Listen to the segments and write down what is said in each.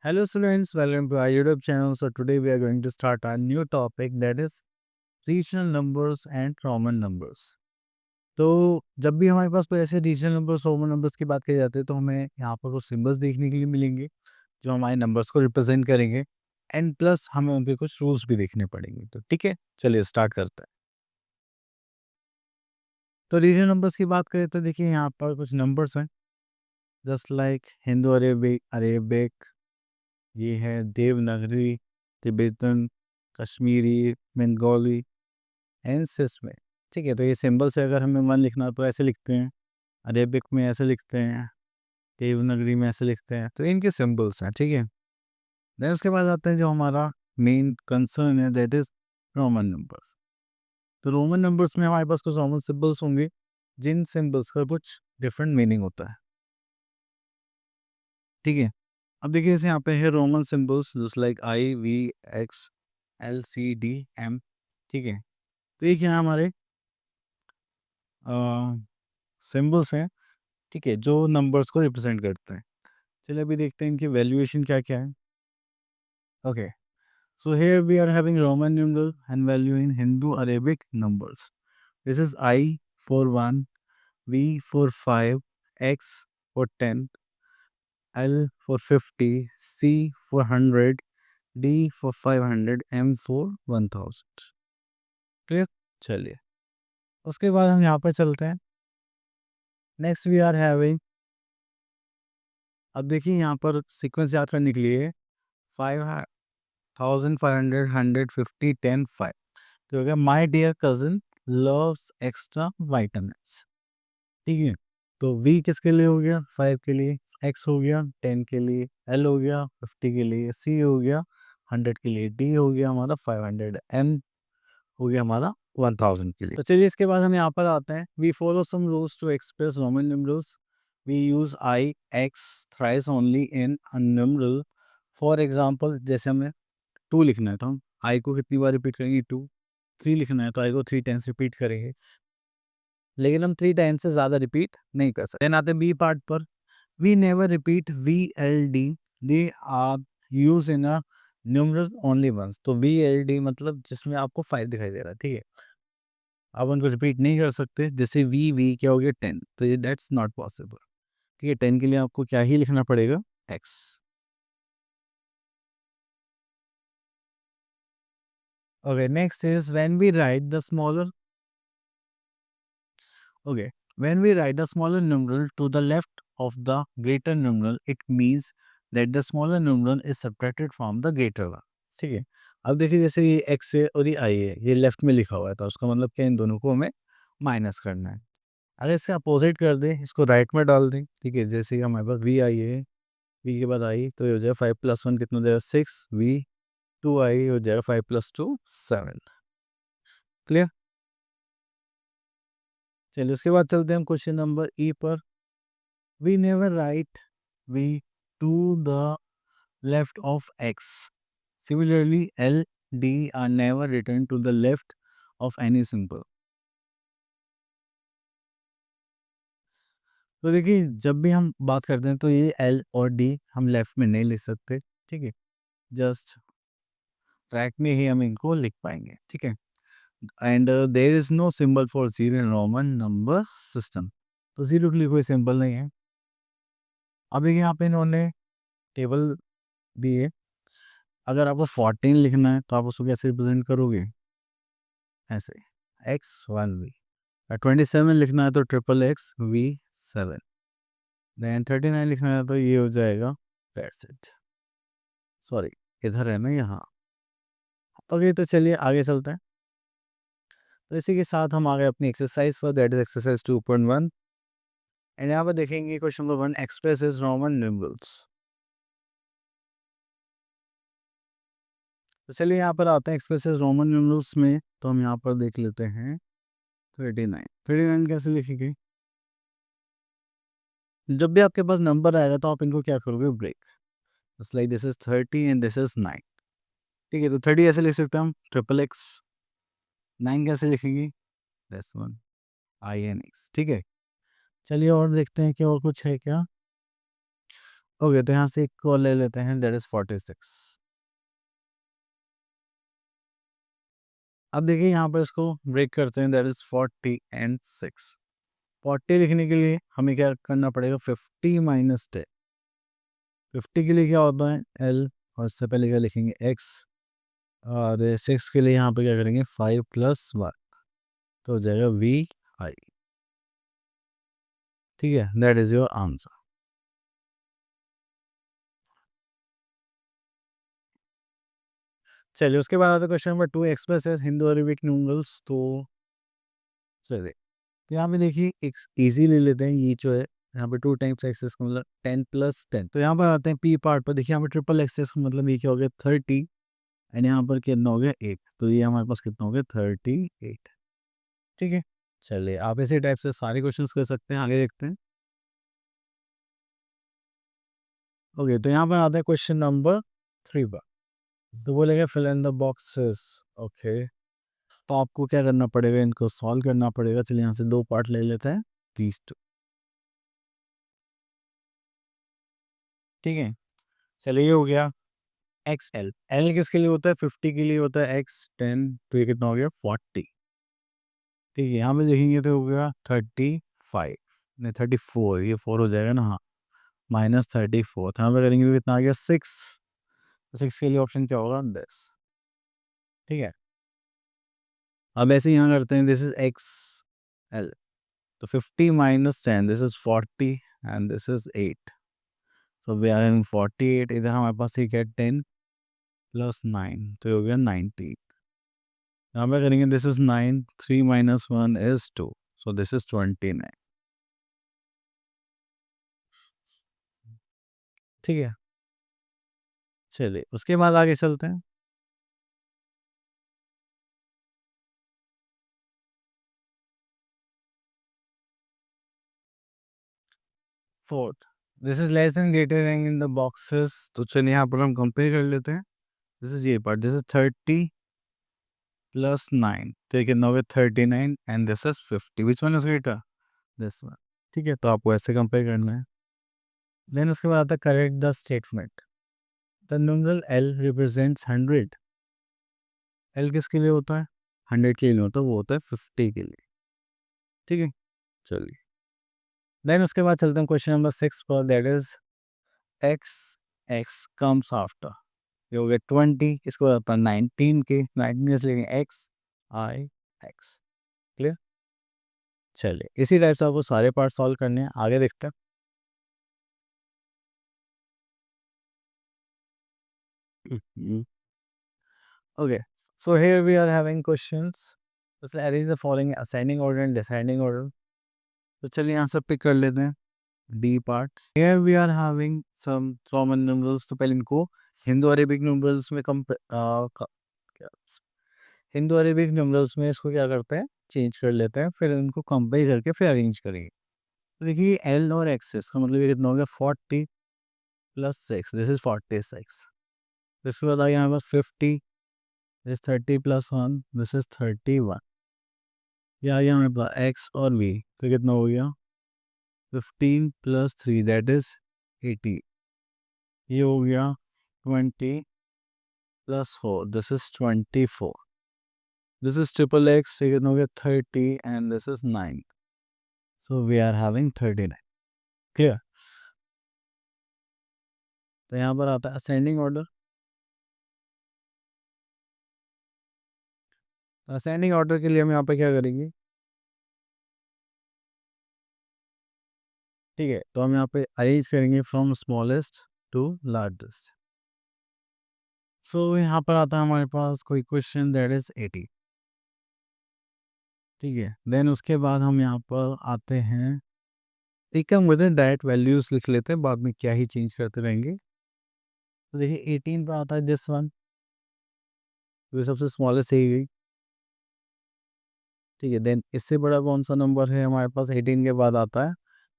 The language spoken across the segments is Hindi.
Hello students, welcome to our YouTube channel. So today we are going to start our new topic that is regional numbers and Roman numbers. तो जब भी हमारे पास कोई ऐसे रीजनल नंबर्स रोमन नंबर्स की बात की जाती है तो हमें यहाँ पर कुछ सिंबल्स देखने के लिए मिलेंगे जो हमारे नंबर्स को रिप्रेजेंट करेंगे एंड प्लस हमें उनके कुछ रूल्स भी देखने पड़ेंगे। तो ठीक है, चलिए स्टार्ट करते हैं। तो रीजनल नंबर्स की बात करें तो देखिए यहाँ पर कुछ नंबर्स हैं just like Hindu Arabic Arabic, ये है Devanagari, Tibetan, Kashmiri, Bengali and seismic. ठीक है, तो ये सिंबल से अगर हमें वन लिखना हो तो ऐसे लिखते हैं, अरेबिक में ऐसे लिखते हैं, देवनागरी में ऐसे लिखते हैं, तो इनके सिंबल्स हैं। ठीक है, देन उसके बाद आते हैं जो हमारा मेन कंसर्न है दैट इज रोमन नंबर्स। तो रोमन नंबर्स में हमारे पास कुछ रोमन सिंबल्स होंगे जिन सिंबल्स का कुछ डिफरेंट मीनिंग होता है। ठीक है, अब देखिए जैसे यहाँ पे है Roman symbols just like I V X L C D M. ठीक है, तो ये क्या है हमारे सिंबल्स हैं। ठीक है, जो नंबर्स को रिप्रेजेंट करते हैं। चलिए अभी देखते हैं इनकी वैल्यूएशन क्या क्या है। Okay, so here we are having Roman numeral and value in Hindu Arabic numbers. This is I for 1, V for 5, X for 10, L for 50, C for 100, D for 500, M for 1000। Clear. चलिए उसके बाद हम यहाँ पर चलते हैं। नेक्स्ट वी आर हैविंग, अब देखिए यहाँ पर सीक्वेंस याद करने के लिए 5500, 100, 50, 10, 5। तो हो गया my dear cousin loves extra vitamins. ठीक है, तो वी किसके लिए हो गया? 5 के लिए, एक्स हो गया 10 के लिए, एल हो गया 50 के लिए, सी हो गया 100 के लिए, डी हो गया हमारा 500, एम हो गया हमारा 1000 के लिए। तो चलिए इसके बाद हम यहाँ पर आते हैं। We follow some rules to express Roman numerals. We use I X thrice only in a numeral. For example जैसे हमें 2 लिखना है तो हम आई को कितनी बार रिपीट करेंगे? 2। 3 लिखना है तो आई को 3 टाइम्स रिपीट करेंगे, लेकिन हम 3 टाइम्स से ज़्यादा रिपीट नहीं कर सकते। देन आते हैं बी पार्ट पर। We never repeat V L D, they are use in a numeral only once. तो वी एल डी मतलब जिसमें आपको 5 दिखाई दे रहा है। ठीक है, आप उनको रिपीट नहीं कर सकते। जैसे वी वी क्या हो गया 10, तो ये दैट्स नॉट पॉसिबल। ठीक है, 10 के लिए आपको क्या ही लिखना पड़ेगा? X. Okay, next is when we write the smaller, okay, when we write the smaller numeral to the left of the greater numeral, it means that the smaller numeral is subtracted from the greater one। ठीक है, अब देखिए जैसे ये x है और ये i है, ये लेफ्ट में लिखा हुआ है, तो उसका मतलब क्या इन दोनों को हमें माइनस करना है। अगर इससे अपोजिट कर दें, इसको राइट में डाल दें। ठीक है, जैसे कि हमारे पास वी आई है, वी के बाद आई तो ये हो जाएगा 5 + 1 कितना हो जाएगा? 6, वी 2 आई हो जाएगा 5 + 2 7। क्लियर। चलिए उसके बाद चलते हैं हम क्वेश्चन नंबर ई पर। We never write V to the left of x. Similarly, L, D are never written to the left of any symbol. तो देखिए जब भी हम बात करते हैं तो ये L और D हम लेफ्ट में नहीं लिख सकते। ठीक है, जस्ट राइट में ही हम इनको लिख पाएंगे। ठीक है, and there is no symbol for zero in Roman number system. तो जीरो के लिए कोई सिंबल नहीं है। अब देखिए यहाँ पे इन्होंने टेबल दी है। अगर आपको 14 लिखना है तो आप उसको कैसे रिप्रेजेंट करोगे? ऐसे x1v। 27 लिखना है तो ट्रिपल एक्स वी 7। देन 39 लिखना है तो ये हो जाएगा दैट्स इट। सॉरी, इधर है ना यहाँ। ओके, तो चलिए आगे चलते हैं। तो इसी के साथ हम आ गए अपनी एक्सरसाइज पर, दैट इज एक्सरसाइज 2.1। एंड यहाँ पर देखेंगे question number 1, expresses Roman numerals. तो चलिए यहाँ पर आते हैं एक्सप्रेसेस रोमन न्यूमरल्स में। तो हम यहाँ पर देख लेते हैं 39। 39 कैसे लिखेंगे? जब भी आपके पास नंबर आएगा तो आप इनको क्या करोगे? Break. Just like this is 30 and this is 9। ठीक है, तो 30 ऐसे लिख सकते हैं हम ट्रिपल एक्स। 9 कैसे लिखेंगे? That's one I and X. ठीक है, चलिए और देखते हैं कि और कुछ है क्या। ओके, तो यहाँ से एक को ले लेते हैं, दैट इज 46। अब देखिए यहाँ पर इसको ब्रेक करते हैं, दैट इज 40 एंड 6। 40 लिखने के लिए हमें क्या करना पड़ेगा, 50 माइनस 10। 50 के लिए क्या होता है, एल, और इससे पहले क्या लिखेंगे, एक्स, और 6 के लिए यहाँ पे क्या करेंगे, 5 प्लस 1, तो हो जाएगा वी आई। ठीक है, दैट इज योर आंसर। चलिए उसके बाद आता है question number 2, express Hindu Arabic numerals. तो चलिए, तो यहाँ पे देखिए एक इजी ले लेते हैं, ये जो है यहाँ पे 2 टाइम्स एक्सेस का मतलब 10 प्लस 10। तो यहाँ पर आते हैं पी पार्ट पर, देखिए यहाँ पे ट्रिपल एक्सेस का मतलब ये क्या हो गया, 30, एंड यहाँ पर कितना हो गया, 8। तो ये हमारे पास कितना हो गया, 38। ठीक है, चलिए आप इसी टाइप से सारे क्वेश्चंस कर सकते हैं, आगे देखते हैं। ओके, तो यहाँ पर आता है क्वेश्चन नंबर 3 पर। तो बोलेगा fill in the boxes. Okay, तो आपको क्या करना पड़ेगा, इनको सॉल्व करना पड़ेगा। चलिए यहाँ से 2 पार्ट ले लेते हैं, 30। ठीक है, चलिए ये हो गया एक्स एल। एल किसके लिए होता है, 50 के लिए होता है, एक्स 10, तो ये कितना हो गया, 40। ठीक है, यहाँ पे देखेंगे तो हो गया 35, नहीं 34, ये 4 हो जाएगा ना, हाँ, माइनस 34। यहाँ पे करेंगे तो कितना आ गया, 6। तो 6 के लिए ऑप्शन क्या होगा, 10। ठीक है, अब ऐसे यहाँ करते हैं, दिस इज एक्स एल। तो 50 minus 10, this is 40, and this is 8। So we are in 48। इधर हमारे पास एक है 10 प्लस 9, तो ये हो गया 90। यहाँ पे करेंगे, this is 9, 3 minus 1 is 2, so this is 29। ठीक है, चलिए उसके बाद आगे चलते हैं। Fourth, this is less than greater then in the boxes. तो चलिए यहाँ पर हम कंपेयर कर लेते हैं। दिस इज ये पार्ट, दिस इज 30 प्लस 9, तो ये कितना हो गया, 39, and this is 50। Which one is greater, this one. ठीक है, तो आपको ऐसे कंपेयर करना है। देन उसके बाद आता है correct the statement. The numeral L represents 100। L किसके लिए होता है, 100 के लिए नहीं होता, वो होता है 50 के लिए। ठीक है, चलिए देन उसके बाद चलते हैं क्वेश्चन नंबर 6 पर, that is x x comes after. ये हो गया 20, इसको आता है 19 के, 19 से लेंगे एक्स आई एक्स। क्लियर, चलिए इसी टाइप से आपको सारे पार्ट सॉल्व करने हैं, आगे देखते हैं। Okay, so here we are having questions. Let's arrange the following ascending order and descending order. तो चलिए यहाँ से पिक कर लेते हैं D part. Here we are having some Roman numerals। तो पहले इनको हिंदू अरेबिक numerals में हिंदू अरेबिक numerals में इसको क्या करते हैं, चेंज कर लेते हैं, फिर इनको कंपेयर करके फिर अरेंज करेंगे। तो देखिए एल और एक्सेस का मतलब ये कितना हो गया, 40 प्लस 6, दिस इज 46। इसके बाद आ गया हमारे पास 50, दिस 30 प्लस 1, दिस इज 31। ये आ गया हमारे पास एक्स और वी, तो कितना हो गया, 15 प्लस 3, दैट इज 80। ये हो गया 20 plus 4, this is 24। This is triple X, ये कितना हो गया, 30, and this is 9। So we are having 39। Clear, तो यहाँ पर आता है असेंडिंग ऑर्डर। असेंडिंग ऑर्डर के लिए हम यहाँ पे क्या करेंगे, ठीक है, तो हम यहाँ पे अरेंज करेंगे फ्रॉम स्मॉलेस्ट टू लार्जेस्ट। सो यहाँ पर आता है हमारे पास कोई क्वेश्चन, दैट इज 80। ठीक है, देन उसके बाद हम यहाँ पर आते हैं, एक हम विद इन डायरेक्ट वैल्यूज लिख लेते हैं, बाद में क्या ही चेंज करते रहेंगे। तो देखिए 18 पर आता है दिस वन, जो सबसे स्मॉलेस्ट ही गई। ठीक है, देन इससे बड़ा कौन सा नंबर है हमारे पास, 18 के बाद आता है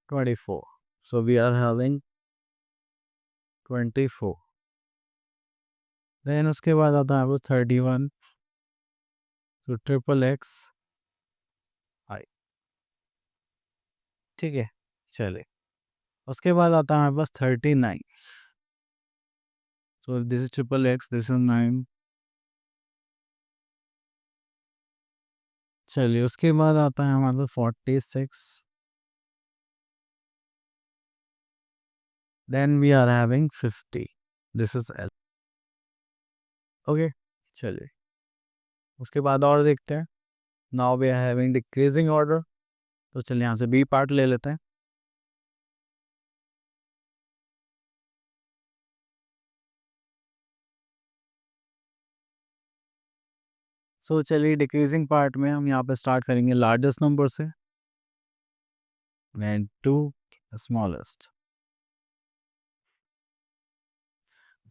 24। So we are having 24। Then उसके बाद आता है हमारे पास 31, तो ट्रिपल एक्स आई। ठीक है, चले उसके बाद आता है हमारे पास 39, so this is triple X, this is 9। चलिए उसके बाद आता है हमारे पास 46, then we are having 50, this is L. Okay, चलिए उसके बाद और देखते हैं। Now we are having decreasing order, तो चलिए यहाँ से बी पार्ट ले लेते हैं। सो चलिए डिक्रीजिंग पार्ट में हम यहाँ पे स्टार्ट करेंगे लार्जेस्ट नंबर से, देन टू स्मॉलेस्ट।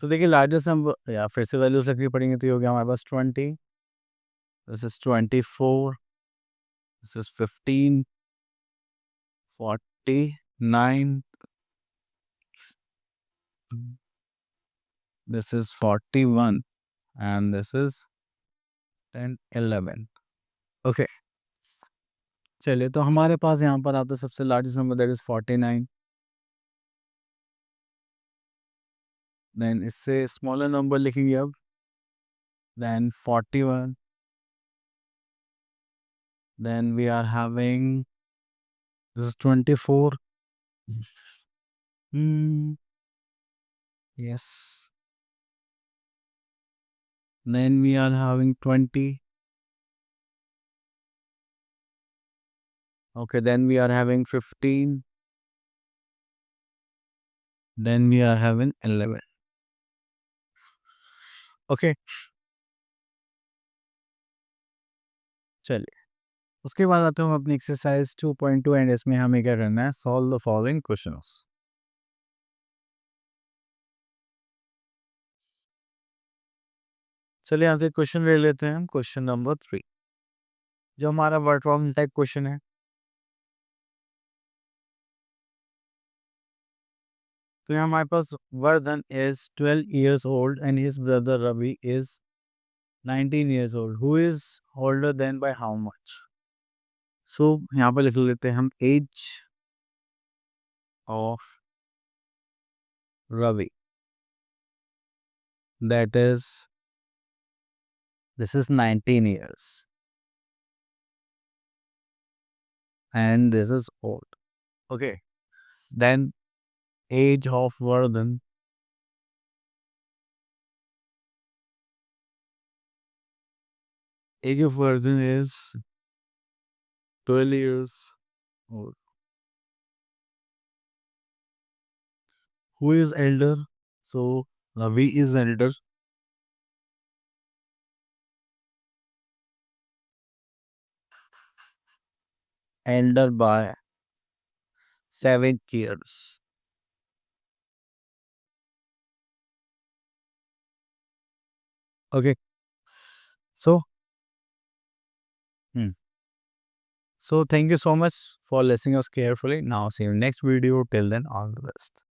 तो देखिए लार्जेस्ट नंबर या फिर से वैल्यूज रखनी पड़ेंगे, तो ये हो गया हमारे पास 20, this is 24, this is 15, 49, this is 41, and this is 10, 11। Okay, चलिए तो हमारे पास यहाँ पर आता है सबसे largest number, that is 49, then इससे स्मॉलर नंबर लिखेंगे अब, then 41, then we are having this is 24, yes, then we are having 20, okay, then we are having 15, then we are having 11। okay, चलिए उसके बाद आते हैं हम अपनी एक्सरसाइज 2.2 एंड इसमें हमें क्या करना है, सॉल्व द फॉलोइंग क्वेश्चंस। चलिए यहाँ से क्वेश्चन ले लेते हैं हम, क्वेश्चन नंबर 3 जो हमारा वर्ड फॉर्म टाइप क्वेश्चन है। तो यहाँ हमारे पास Vardhan is 12 years old and his brother Ravi is 19 years old, who is older than by how much? सो यहाँ पर लिख लेते हैं हम age of Ravi, that is this is 19 years and this is old, okay, then age of Vardhan, age of Vardhan is 12 years old. Who is elder? So Ravi is elder, elder by 7 years. Okay, so hmm. So thank you so much for listening us carefully. Now see you next video. Till then, all the best.